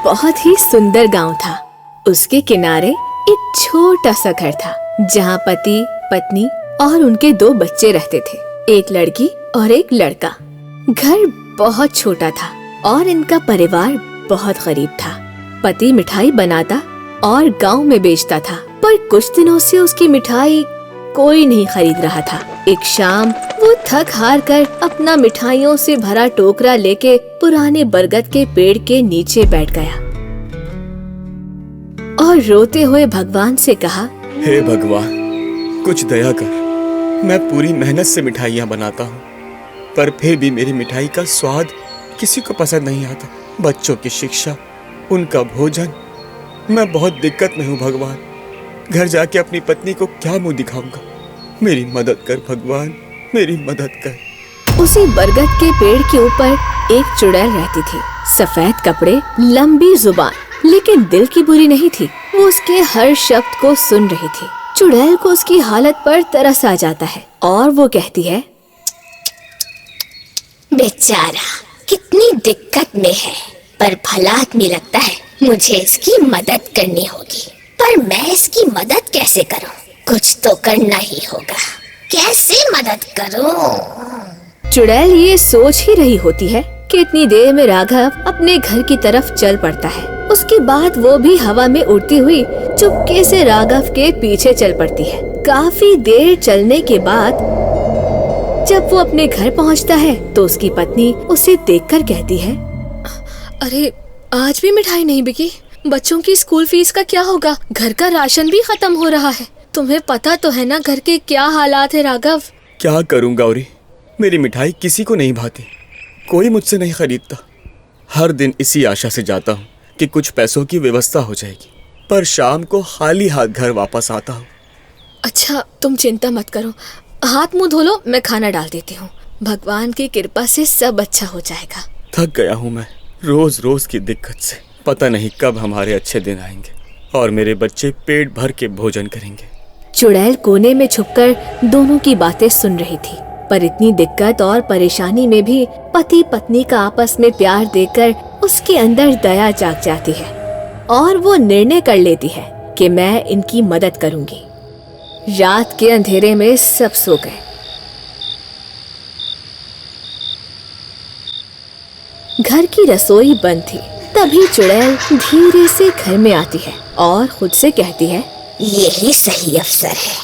बहुत ही सुंदर गांव था। उसके किनारे एक छोटा सा घर था जहां पति, पत्नी और उनके 2 बच्चे रहते थे, एक लड़की और एक लड़का। घर बहुत छोटा था और इनका परिवार बहुत गरीब था। पति मिठाई बनाता और गांव में बेचता था, पर कुछ दिनों से उसकी मिठाई कोई नहीं खरीद रहा था। एक शाम वो थक हार कर अपना मिठाइयों से भरा टोकरा लेके पुराने बरगद के पेड़ के नीचे बैठ गया और रोते हुए भगवान से कहा, हे भगवान, कुछ दया कर। मैं पूरी मेहनत से मिठाइयाँ बनाता हूँ, पर फिर भी मेरी मिठाई का स्वाद किसी को पसंद नहीं आता। बच्चों की शिक्षा, उनका भोजन, मैं बहुत दिक्कत में हूँ भगवान। घर जाके अपनी पत्नी को क्या मुंह दिखाऊंगा? मेरी मदद कर भगवान, मेरी मदद कर। उसी बरगद के पेड़ के ऊपर एक चुड़ैल रहती थी। सफेद कपड़े, लंबी जुबान, लेकिन दिल की बुरी नहीं थी। वो उसके हर शब्द को सुन रही थी। चुड़ैल को उसकी हालत पर तरस आ जाता है और वो कहती है, बेचारा कितनी दिक्कत में है, पर भला आदमी लगता है। मुझे इसकी मदद करनी होगी, पर मैं इसकी मदद कैसे करूं? कुछ तो करना ही होगा। कैसे मदद करूं? चुड़ैल ये सोच ही रही होती है कि इतनी देर में राघव अपने घर की तरफ चल पड़ता है। उसके बाद वो भी हवा में उड़ती हुई चुपके से राघव के पीछे चल पड़ती है। काफी देर चलने के बाद जब वो अपने घर पहुंचता है तो उसकी पत्नी उसे देखकर कहती है, अरे आज भी मिठाई नहीं बिकी। बच्चों की स्कूल फीस का क्या होगा? घर का राशन भी खत्म हो रहा है। तुम्हें पता तो है ना घर के क्या हालात है राघव। क्या करूं गौरी, मेरी मिठाई किसी को नहीं भाती, कोई मुझसे नहीं खरीदता। हर दिन इसी आशा से जाता हूँ कि कुछ पैसों की व्यवस्था हो जाएगी, पर शाम को खाली हाथ घर वापस आता हूँ। अच्छा तुम चिंता मत करो, हाथ मुंह धो लो, मैं खाना डाल देती हूँ। भगवान की कृपा से सब अच्छा हो जाएगा। थक गया हूँ मैं रोज रोज की दिक्कत से। पता नहीं कब हमारे अच्छे दिन आएंगे और मेरे बच्चे पेट भर के भोजन करेंगे। चुड़ैल कोने में छुपकर दोनों की बातें सुन रही थी, पर इतनी दिक्कत और परेशानी में भी पति पत्नी का आपस में प्यार देखकर उसके अंदर दया जाग जाती है और वो निर्णय कर लेती है कि मैं इनकी मदद करूंगी। रात के अंधेरे में सब सो गए। घर की रसोई बंद थी। तभी चुड़ैल धीरे से घर में आती है और खुद से कहती है, यही सही अवसर है,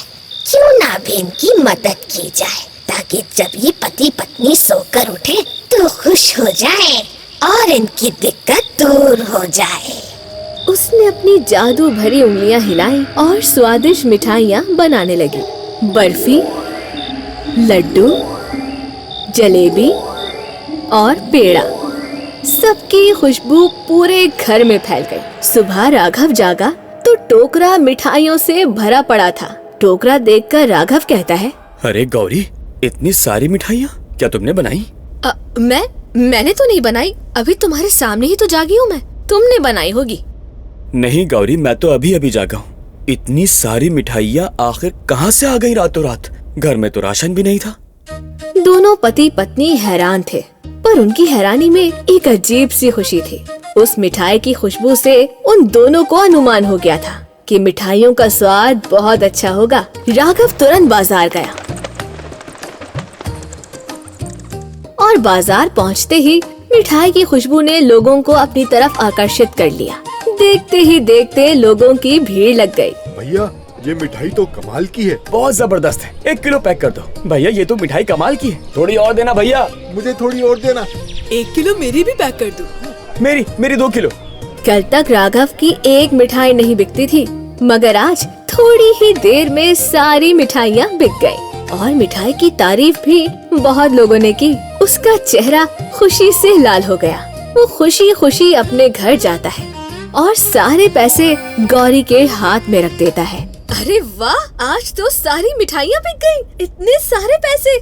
क्यों ना भी इनकी मदद की जाए, ताकि जब ये पति पत्नी सोकर उठे तो खुश हो जाए और इनकी दिक्कत दूर हो जाए। उसने अपनी जादू भरी उंगलियां हिलाई और स्वादिष्ट मिठाइयां बनाने लगी। बर्फी, लड्डू, जलेबी और पेड़ा, सबकी खुशबू पूरे घर में फैल गई। सुबह राघव जागा तो टोकरा मिठाइयों से भरा पड़ा था। टोकरा देखकर राघव कहता है, अरे गौरी, इतनी सारी मिठाइयाँ क्या तुमने बनाई? मैंने तो नहीं बनाई, अभी तुम्हारे सामने ही तो जागी हूँ मैं। तुमने बनाई होगी। नहीं गौरी, मैं तो अभी अभी जागा हूँ। इतनी सारी मिठाइयाँ आखिर कहाँ से आ गई रातों रात? घर में तो राशन भी नहीं था। दोनों पति पत्नी हैरान थे, पर उनकी हैरानी में एक अजीब सी खुशी थी। उस मिठाई की खुशबू से उन दोनों को अनुमान हो गया था कि मिठाइयों का स्वाद बहुत अच्छा होगा। राघव तुरंत बाजार गया और बाजार पहुंचते ही मिठाई की खुशबू ने लोगों को अपनी तरफ आकर्षित कर लिया। देखते ही देखते लोगों की भीड़ लग गई। भैया, ये मिठाई तो कमाल की है। बहुत जबरदस्त है, 1 किलो पैक कर दो। भैया ये तो मिठाई कमाल की है, थोड़ी और देना भैया। मुझे थोड़ी और देना। 1 किलो मेरी भी पैक कर दो। मेरी 2 किलो। कल तक राघव की एक मिठाई नहीं बिकती थी, मगर आज थोड़ी ही देर में सारी मिठाइयाँ बिक गई और मिठाई की तारीफ भी बहुत लोगों ने की। उसका चेहरा खुशी से लाल हो गया। वो खुशी खुशी अपने घर जाता है और सारे पैसे गौरी के हाथ में रख देता है। अरे वाह, आज तो सारी मिठाइयाँ बिक गई। इतने सारे पैसे,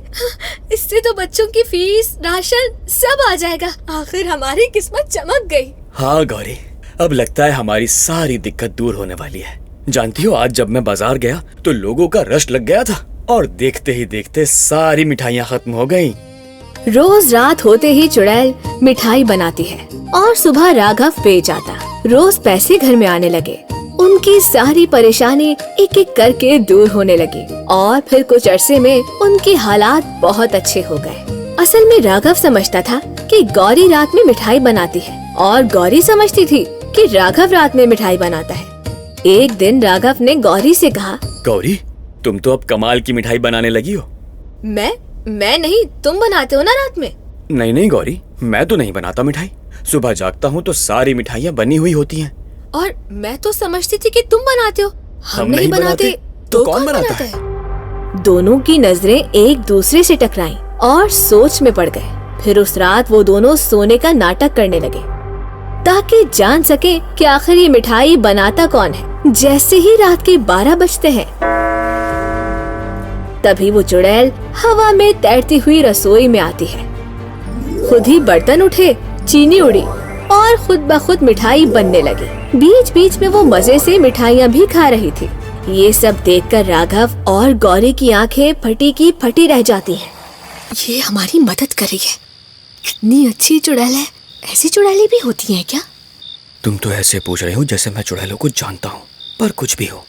इससे तो बच्चों की फीस, राशन सब आ जाएगा। आखिर हमारी किस्मत चमक गई। हाँ गौरी, अब लगता है हमारी सारी दिक्कत दूर होने वाली है। जानती हो, आज जब मैं बाजार गया तो लोगों का रश लग गया था और देखते ही देखते सारी मिठाइयाँ खत्म हो गयी। रोज रात होते ही चुड़ैल मिठाई बनाती है और सुबह राघव बेच आता। रोज पैसे घर में आने लगे। उनकी सारी परेशानी एक एक करके दूर होने लगी और फिर कुछ अरसे में उनके हालात बहुत अच्छे हो गए। असल में राघव समझता था कि गौरी रात में मिठाई बनाती है और गौरी समझती थी कि राघव रात में मिठाई बनाता है। एक दिन राघव ने गौरी से कहा, गौरी, तुम तो अब कमाल की मिठाई बनाने लगी हो। मैं नहीं, तुम बनाते हो ना रात में। नहीं गौरी, मैं तो नहीं बनाता मिठाई। सुबह जागता हूँ तो सारी मिठाइयाँ बनी हुई होती हैं। और मैं तो समझती थी कि तुम बनाते हो। हम नहीं बनाते तो कौन बनाता है? दोनों की नजरें एक दूसरे से टकराईं और सोच में पड़ गए। फिर उस रात वो दोनों सोने का नाटक करने लगे ताकि जान सके कि आखिर ये मिठाई बनाता कौन है। जैसे ही रात के 12 बजते हैं, तभी वो चुड़ैल हवा में तैरती हुई रसोई में आती है। खुद ही बर्तन उठे, चीनी उड़ी और खुद ब खुद मिठाई बनने लगी। बीच बीच में वो मजे से मिठाइयाँ भी खा रही थी। ये सब देखकर राघव और गौरी की आंखें फटी की फटी रह जाती हैं। ये हमारी मदद कर रही है। इतनी अच्छी चुड़ैल है। ऐसी चुड़ैलें भी होती हैं क्या? तुम तो ऐसे पूछ रहे हो जैसे मैं चुड़ैलों को जानता हूँ। पर कुछ भी हो,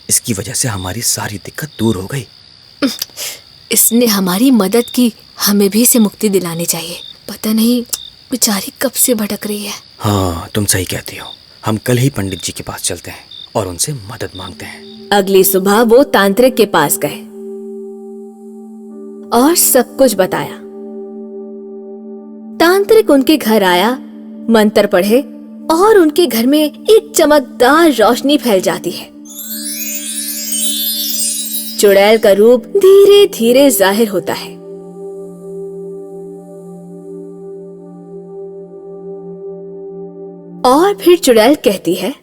इसकी वजह से हमारी सारी दिक्कत दूर हो गई। इसने हमारी मदद की, हमें भी इसे मुक्ति दिलानी चाहिए। पता नहीं बेचारी कब से भटक रही है। हाँ, तुम सही कहती हो। हम कल ही पंडित जी के पास चलते हैं और उनसे मदद मांगते हैं। अगली सुबह वो तांत्रिक के पास गए और सब कुछ बताया। तांत्रिक उनके घर आया, मंत्र पढ़े और उनके घर में एक चमकदार रोशनी फैल जाती है। चुड़ैल का रूप धीरे धीरे जाहिर होता है। और फिर चुड़ैल कहती है,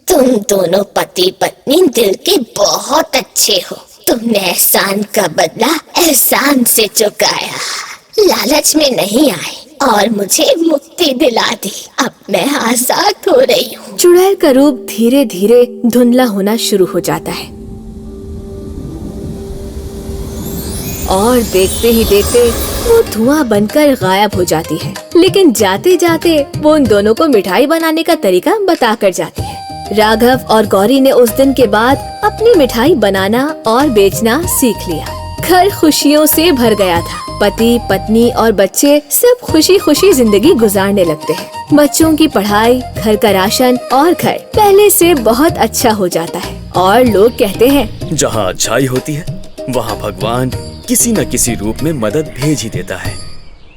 तुम दोनों पति पत्नी दिल के बहुत अच्छे हो। तुमने एहसान का बदला एहसान से चुकाया, लालच में नहीं आए और मुझे मुक्ति दिला दी। अब मैं आजाद हो रही हूँ। चुड़ैल का रूप धीरे धीरे धुंधला होना शुरू हो जाता है और देखते ही देखते वो धुआं बनकर गायब हो जाती है। लेकिन जाते जाते वो उन दोनों को मिठाई बनाने का तरीका बताकर जाती है। राघव और गौरी ने उस दिन के बाद अपनी मिठाई बनाना और बेचना सीख लिया। घर खुशियों से भर गया था। पति, पत्नी और बच्चे सब खुशी खुशी जिंदगी गुजारने लगते हैं। बच्चों की पढ़ाई, घर का राशन और घर पहले से बहुत अच्छा हो जाता है। और लोग कहते हैं, जहाँ अच्छाई होती है वहाँ भगवान किसी न किसी रूप में मदद भेज ही देता है।